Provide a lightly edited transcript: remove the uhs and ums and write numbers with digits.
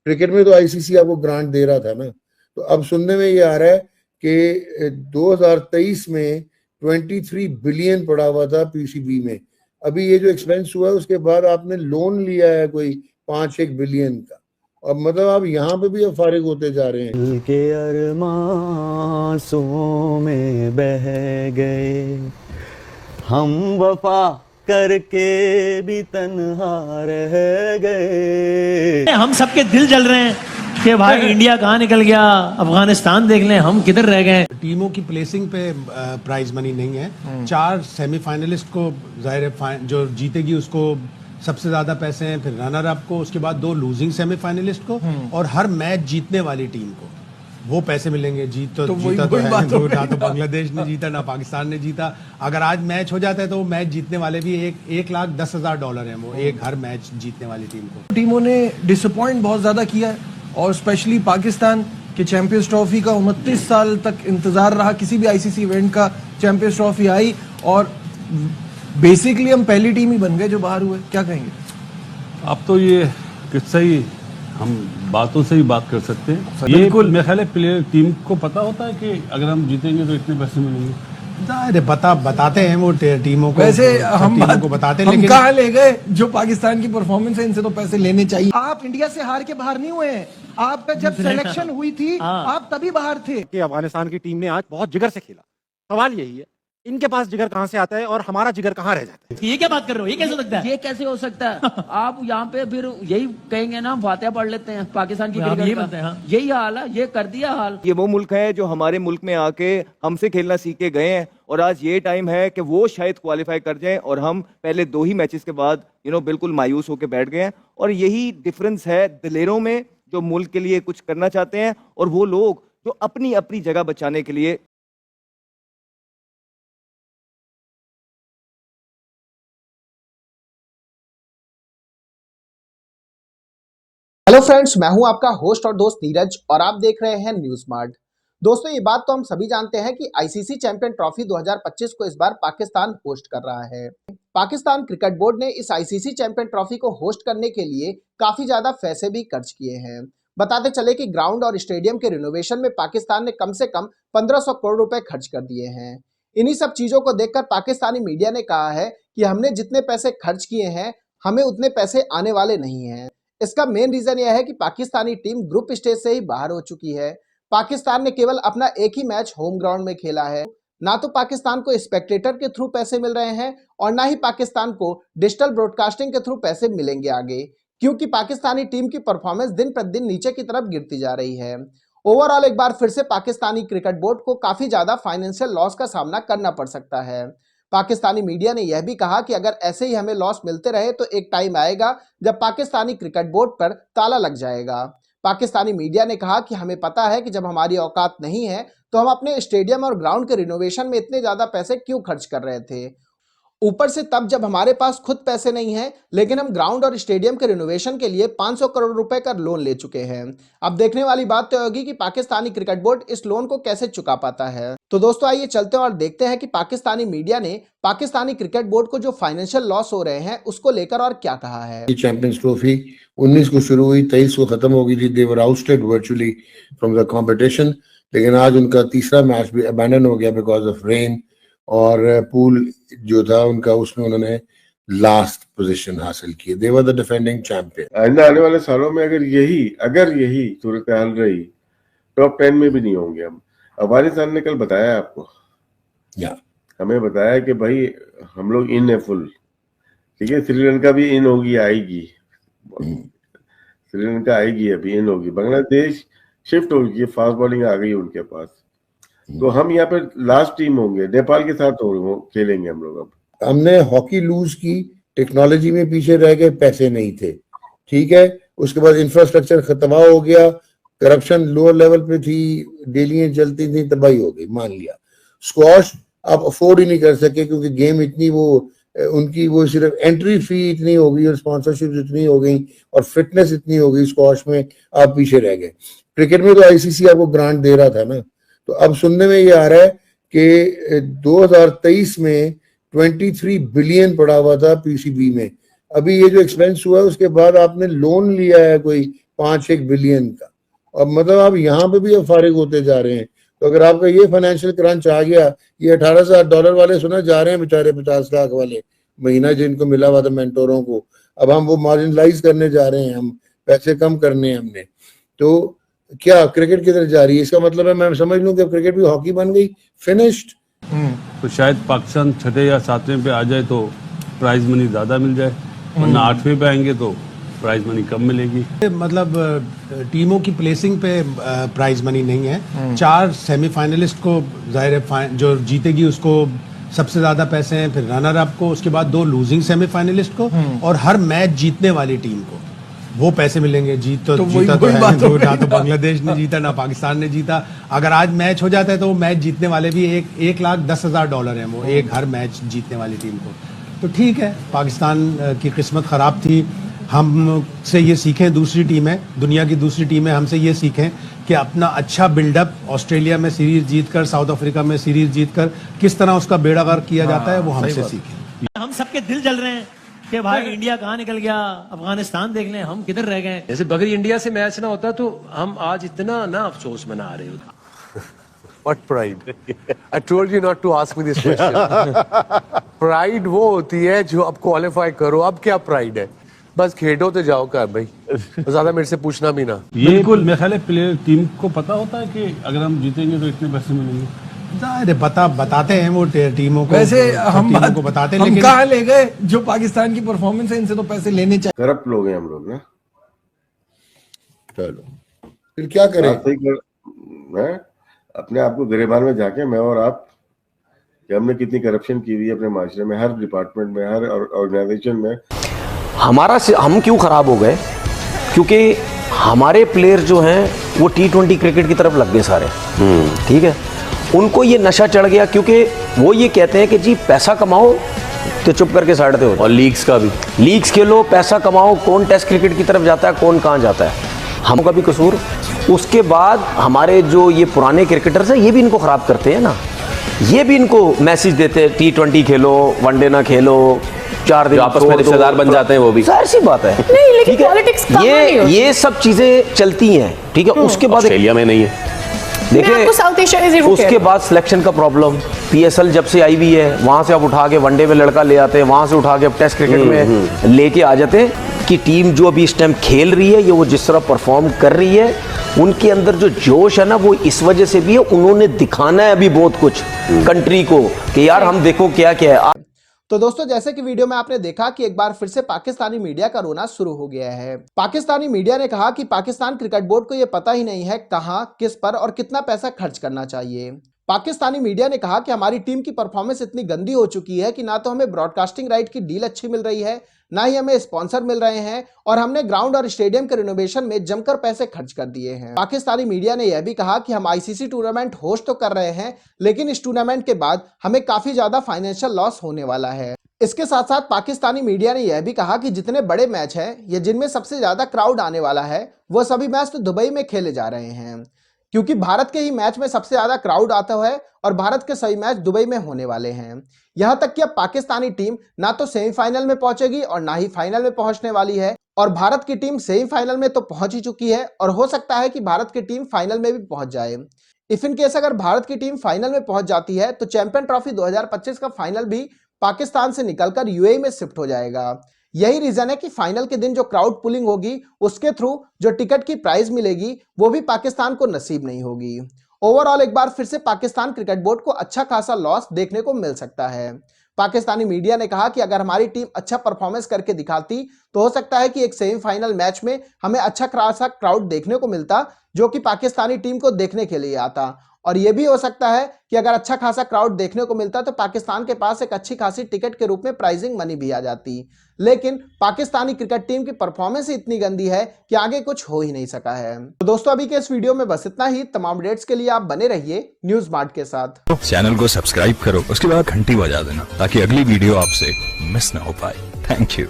Cricket में तो ICC आपको ग्रांट दे रहा था ना। तो अब सुनने में ये आ रहा है कि 2023 में 23 बिलियन पड़ा हुआ था पीसीबी में। अभी ये जो एक्सपेंस हुआ है उसके बाद आपने लोन लिया है कोई 5-1 बिलियन का, अब मतलब आप यहाँ पे भी अब फारिग होते जा रहे हैं। के अरमासों में बह गए हम, वफा करके भी तन्हा रह गए। हम सबके दिल जल रहे हैं कि भाई इंडिया कहाँ निकल गया, अफगानिस्तान देख लें हम किधर रह गए। टीमों की प्लेसिंग पे प्राइज मनी नहीं है। 4 सेमीफाइनलिस्ट को जाहिर है जो जीतेगी उसको सबसे ज्यादा पैसे हैं, फिर रनर अप को, उसके बाद 2 लूजिंग सेमीफाइनलिस्ट को और हर मैच जीतने वाली टीम को वो पैसे मिलेंगे। जीता तो है ना तो बांग्लादेश ने जीता ना पाकिस्तान ने जीता। अगर आज मैच हो जाता है तो वो मैच जीतने वाले भी $1,10,000 है वो एक हर मैच जीतने वाली टीम को। टीमों ने डिसअपॉइंट बहुत ज्यादा किया है और स्पेशली पाकिस्तान के चैंपियंस ट्रॉफी का 29 साल तक इंतजार रहा, किसी भी आईसीसी इवेंट का चैंपियंस ट्रॉफी आई और बेसिकली हम पहली टीम ही बन गए जो बाहर हुए। क्या कहेंगे? अब तो ये किस्सा ही हम बातों से ही बात कर सकते हैं। ये मेरे ख्याल है प्लेयर टीम को पता होता है कि अगर हम जीतेंगे तो इतने पैसे मिलेंगे। बताते हैं वो टीमों को, वैसे हम को बताते हैं, लेकिन कहाँ ले गए? जो पाकिस्तान की परफॉर्मेंस है इनसे तो पैसे लेने चाहिए। आप इंडिया से हार के बाहर नहीं हुए हैं, आपका जब सिलेक्शन हुई थी आप तभी बाहर थे। कि अफगानिस्तान की टीम ने आज बहुत जिगर से खेला। सवाल यही है इनके पास जिगर कहां से आता है और हमारा जिगर कहां रह जाता है? ये क्या बात कर रहे हो? ये कैसे हो सकता है? ये कैसे हो सकता है? आप यहाँ पे फिर यही कहेंगे ना, फातिहा पढ़ लेते हैं पाकिस्तान की क्रिकेट का। यही हाल है, ये कर दिया हाल। ये वो मुल्क है जो हमारे मुल्क में आके हमसे खेलना सीख के गए हैं और आज ये टाइम है कि वो शायद क्वालिफाई कर जाएं और हम पहले 2 ही मैचेस के बाद बिल्कुल मायूस होकर बैठ गए हैं। और यही डिफरेंस है दिलेरों में जो मुल्क के लिए कुछ करना चाहते हैं और वो लोग जो अपनी अपनी जगह बचाने के लिए। हेलो फ्रेंड्स, मैं हूं आपका होस्ट और दोस्त नीरज और आप देख रहे हैं न्यूज स्मार्ट। दोस्तों, ये बात तो हम सभी जानते हैं कि आईसीसी चैंपियन ट्रॉफी 2025 को इस बार पाकिस्तान होस्ट कर रहा है। पाकिस्तान क्रिकेट बोर्ड ने इस आईसीसी चैंपियन ट्रॉफी को होस्ट करने के लिए काफी ज्यादा पैसे भी खर्च किए हैं। बताते चले कि ग्राउंड और स्टेडियम के रिनोवेशन में पाकिस्तान ने कम से कम 1500 करोड़ रुपए खर्च कर दिए हैं। इन्हीं सब चीजों को देखकर पाकिस्तानी मीडिया ने कहा है कि हमने जितने पैसे खर्च किए हैं हमें उतने पैसे आने वाले नहीं हैं। इसका मेन रीजन यह है कि पाकिस्तानी टीम ग्रुप स्टेज से ही बाहर हो चुकी है। पाकिस्तान ने केवल अपना एक ही मैच होम ग्राउंड में खेला है। ना तो पाकिस्तान को स्पेक्टेटर के थ्रू पैसे मिल रहे हैं और ना ही पाकिस्तान को डिजिटल ब्रॉडकास्टिंग के थ्रू पैसे मिलेंगे आगे, क्योंकि पाकिस्तानी टीम की परफॉर्मेंस दिन प्रतिदिन नीचे की तरफ गिरती जा रही है। ओवरऑल एक बार फिर से पाकिस्तानी क्रिकेट बोर्ड को काफी ज्यादा फाइनेंशियल लॉस का सामना करना पड़ सकता है। पाकिस्तानी मीडिया ने यह भी कहा कि अगर ऐसे ही हमें लॉस मिलते रहे तो एक टाइम आएगा जब पाकिस्तानी क्रिकेट बोर्ड पर ताला लग जाएगा। पाकिस्तानी मीडिया ने कहा कि हमें पता है कि जब हमारी औकात नहीं है तो हम अपने स्टेडियम और ग्राउंड के रिनोवेशन में इतने ज्यादा पैसे क्यों खर्च कर रहे थे, ऊपर से तब जब हमारे पास खुद पैसे नहीं हैं, लेकिन हम ग्राउंड और स्टेडियम के रिनोवेशन के लिए 500 करोड़ रुपए का लोन ले चुके हैं। अब देखने वाली बात तो होगी कि पाकिस्तानी क्रिकेट बोर्ड इस लोन को कैसे चुका पाता है। तो दोस्तों, आइए चलते हैं और देखते हैं कि पाकिस्तानी मीडिया ने पाकिस्तानी क्रिकेट बोर्ड को जो फाइनेंशियल लॉस हो रहे हैं उसको लेकर और क्या कहा है। चैंपियंस ट्रॉफी 19 को शुरू हुई, 23 को खत्म हो गई थी। They were ousted virtually from the competition, लेकिन आज उनका तीसरा मैच भी अबैंडन हो गया बिकॉज ऑफ रेन और पूल जो था उनका उसमें उन्होंने लास्ट पोजीशन हासिल की। They were the defending champion. आने वाले सालों में अगर यही सूरत हाल रही, टॉप 10 में भी नहीं होंगे हम। अफगानिस्तान ने कल बताया आपको, हमें बताया कि भाई हम लोग इन है फुल, ठीक है। श्रीलंका भी इन होगी, आएगी। श्रीलंका आएगी, अभी इन होगी। बांग्लादेश शिफ्ट होगी, फास्ट बॉलिंग आ गई उनके पास। तो हम यहाँ पर लास्ट टीम होंगे, नेपाल के साथ खेलेंगे हम लोग। अब हमने हॉकी लूज की, टेक्नोलॉजी में पीछे रह गए, पैसे नहीं थे, ठीक है। उसके बाद इंफ्रास्ट्रक्चर खतवा हो गया, करप्शन लोअर लेवल पे थी, डेलियां चलती थी, तबाही हो गई। मान लिया स्क्वॉश आप अफोर्ड ही नहीं कर सके क्योंकि गेम इतनी उनकी सिर्फ एंट्री फी इतनी हो गई और स्पॉन्सरशिप इतनी हो गई और फिटनेस इतनी हो गई, स्क्वॉश में आप पीछे रह गए। क्रिकेट में तो आईसीसी आपको ग्रांट दे रहा था ना। तो अब सुनने में ये आ रहा है कि 2023 में 23 बिलियन पड़ा हुआ था पीसीबी में। अभी ये जो एक्सपेंस हुआ है उसके बाद आपने लोन लिया है कोई 5-1 बिलियन का। अब मतलब आप यहाँ पे भी अब फारिग होते जा रहे हैं। तो अगर आपका ये फाइनेंशियल क्रंच आ गया, ये $18,000 वाले सुना जा रहे हैं बेचारे 50 लाख वाले महीना जिनको मिला हुआ था मेंटोरों को, अब हम वो मार्जिनलाइज करने जा रहे हैं, हम पैसे कम करने हैं हमने। तो क्या क्रिकेट की तरफ जा रही है? इसका मतलब है मैं समझ लूं कि अब क्रिकेट भी हॉकी बन गई, फिनिश्ड। तो शायद पाकिस्तान 6ठे या 7वें पे आ जाए तो प्राइज मनी ज्यादा मिल जाए, वरना 8वें पे आएंगे तो प्राइज मनी कम मिलेगी। मतलब टीमों की प्लेसिंग पे प्राइज मनी नहीं है। 4 सेमीफाइनलिस्ट को जाहिर है जो जीतेगी उसको सबसे ज्यादा पैसे हैं, फिर रनर अप को, उसके बाद 2 लूजिंग सेमीफाइनलिस्ट को, और हर मैच जीतने वाली टीम को वो पैसे मिलेंगे। जीता तो है, ना तो बांग्लादेश ने जीता ना पाकिस्तान ने जीता। अगर आज मैच हो जाता है तो वो मैच जीतने वाले भी $1,10,000 हैं, वो एक हर मैच जीतने वाली टीम को। तो ठीक है, पाकिस्तान की किस्मत खराब थी, हमसे ये सीखें दूसरी टीमें, दुनिया की दूसरी टीमें हमसे ये सीखें कि अपना अच्छा बिल्डअप ऑस्ट्रेलिया में सीरीज जीतकर, साउथ अफ्रीका में सीरीज जीतकर किस तरह उसका बेड़ा गर्क किया जाता है, वो हमसे सीखें। हम सबके दिल जल रहे हैं कि भाई इंडिया कहाँ निकल गया, अफगानिस्तान देख लें हम किधर रह गए। जैसे बगैर इंडिया से मैच ना होता तो हम आज इतना ना अफसोस मना रहे होते। What pride? I told you not to ask me this question. Pride वो होती है जो अब क्वालिफाई करो, अब क्या प्राइड है? बस खेलो तो जाओ का भाई, ज्यादा मेरे से पूछना भी ना। ये बिल्कुल मेरे ख्याल है प्लेयर टीम को पता होता है कि अगर हम जीतेंगे तो इतने पैसे मिलेंगे। बताते हैं वो टीमों को, वैसे हम टीमों को बताते हैं, हम लेकिन कहाँ ले गए? जो पाकिस्तान की परफॉर्मेंस है इनसे तो पैसे लेने चाहिए। करप्ट लोग हैं हम लोग ना। चलो फिर क्या करें? आप सही मैं अपने आप को गिरेबान में जाके, मैं और आप, कि हमने कितनी करप्शन की हुई है अपने माशरे में, हर डिपार्टमेंट में, हर ऑर्गेनाइजेशन में। हम क्यों खराब हो गए? क्योंकि हमारे प्लेयर जो हैं वो T20 क्रिकेट की तरफ लग गए सारे। ठीक है, उनको ये नशा चढ़ गया, क्योंकि वो ये कहते हैं कि जी पैसा कमाओ तो चुप करके साइड हो। और लीग्स का भी, लीग्स खेलो, पैसा कमाओ। कौन टेस्ट क्रिकेट की तरफ जाता है, कौन कहाँ जाता है, हम का भी कसूर। उसके बाद हमारे जो ये पुराने क्रिकेटर्स हैं ये भी इनको खराब करते हैं ना, ये भी इनको मैसेज देते हैं T20 खेलो, वनडे ना खेलो, 4 दिन आपस में रिश्तेदार बन जाते हैं, वो भी जाहिर सी बात है। ठीक है, ये सब चीजें चलती हैं। ठीक है, उसके बाद ऑस्ट्रेलिया में नहीं है। देखिए उसके बाद सिलेक्शन का प्रॉब्लम, PSL जब से आई हुई है वहां से अब उठा के वनडे में लड़का ले आते हैं, वहां से उठा के अब टेस्ट क्रिकेट में लेके आ जाते हैं कि टीम जो अभी इस टाइम खेल रही है, ये वो जिस तरह परफॉर्म कर रही है, उनके अंदर जो जोश है ना, वो इस वजह से भी है, उन्होंने दिखाना है अभी बहुत कुछ कंट्री को कि यार हम देखो क्या क्या है। तो दोस्तों, जैसे कि वीडियो में आपने देखा कि एक बार फिर से पाकिस्तानी मीडिया का रोना शुरू हो गया है। पाकिस्तानी मीडिया ने कहा कि पाकिस्तान क्रिकेट बोर्ड को यह पता ही नहीं है कहां, किस पर और कितना पैसा खर्च करना चाहिए। पाकिस्तानी मीडिया ने कहा कि हमारी टीम की परफॉर्मेंस इतनी गंदी हो चुकी है कि ना तो हमें ब्रॉडकास्टिंग राइट की डील अच्छी मिल रही है, ना ही हमें स्पॉन्सर मिल रहे हैं, और हमने ग्राउंड और स्टेडियम के रिनोवेशन में जमकर पैसे खर्च कर दिए हैं। पाकिस्तानी मीडिया ने यह भी कहा कि हम ICC टूर्नामेंट होस्ट तो कर रहे हैं, लेकिन इस टूर्नामेंट के बाद हमें काफी ज्यादा फाइनेंशियल लॉस होने वाला है। इसके साथ साथ पाकिस्तानी मीडिया ने यह भी कहा कि जितने बड़े मैच हैं या जिनमें सबसे ज्यादा क्राउड आने वाला है, वो सभी मैच तो दुबई में खेले जा रहे हैं, क्योंकि भारत के ही मैच में सबसे ज्यादा क्राउड आता है और भारत के सभी मैच दुबई में होने वाले हैं। यहां तक कि अब पाकिस्तानी टीम ना तो सेमीफाइनल में पहुंचेगी और ना ही फाइनल में पहुंचने वाली है, और भारत की टीम सेमीफाइनल में तो पहुंच ही चुकी है, और हो सकता है कि भारत की टीम फाइनल में भी पहुंच जाए। इफ इन केस अगर भारत की टीम फाइनल में पहुंच जाती है तो चैंपियन ट्रॉफी 2025 का फाइनल भी पाकिस्तान से निकलकर UAE में शिफ्ट हो जाएगा। यही रीजन है कि फाइनल के दिन जो क्राउड पुलिंग होगी, उसके थ्रू जो टिकट की प्राइस मिलेगी, वो भी पाकिस्तान को नसीब नहीं होगी। ओवरऑल एक बार फिर से पाकिस्तान क्रिकेट बोर्ड को अच्छा खासा लॉस देखने को मिल सकता है। पाकिस्तानी मीडिया ने कहा कि अगर हमारी टीम अच्छा परफॉर्मेंस करके दिखाती तो हो सकता है कि एक सेमीफाइनल मैच में हमें अच्छा खासा क्राउड देखने को मिलता, जो कि पाकिस्तानी टीम को देखने के लिए आता, और यह भी हो सकता है कि अगर अच्छा खासा क्राउड देखने को मिलता तो पाकिस्तान के पास एक अच्छी खासी टिकट के रूप में प्राइजिंग मनी भी आ जाती। लेकिन पाकिस्तानी क्रिकेट टीम की परफॉर्मेंस इतनी गंदी है कि आगे कुछ हो ही नहीं सका है। तो दोस्तों, अभी के इस वीडियो में बस इतना ही। तमाम अपडेट्स के लिए आप बने रहिए न्यूज मार्ट के साथ। चैनल को सब्सक्राइब करो, उसके बाद घंटी बजा देना ताकि अगली वीडियो आपसे मिस ना हो पाए। Thank you.